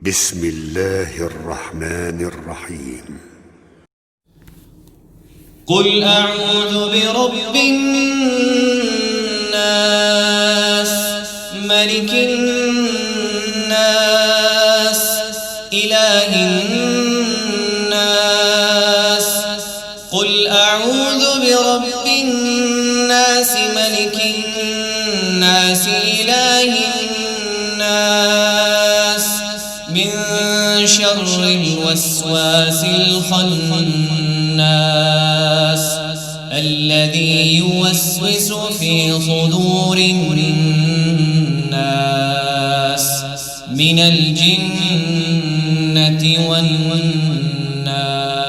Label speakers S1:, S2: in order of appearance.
S1: بسم الله الرحمن الرحيم.
S2: قل أعوذ برب الناس ملك الناس إله الناس. قل أعوذ برب الناس ملك الناس إله الناس من شر الوسواس الخناس الذي يوسوس في صدور الناس من الجنة والناس.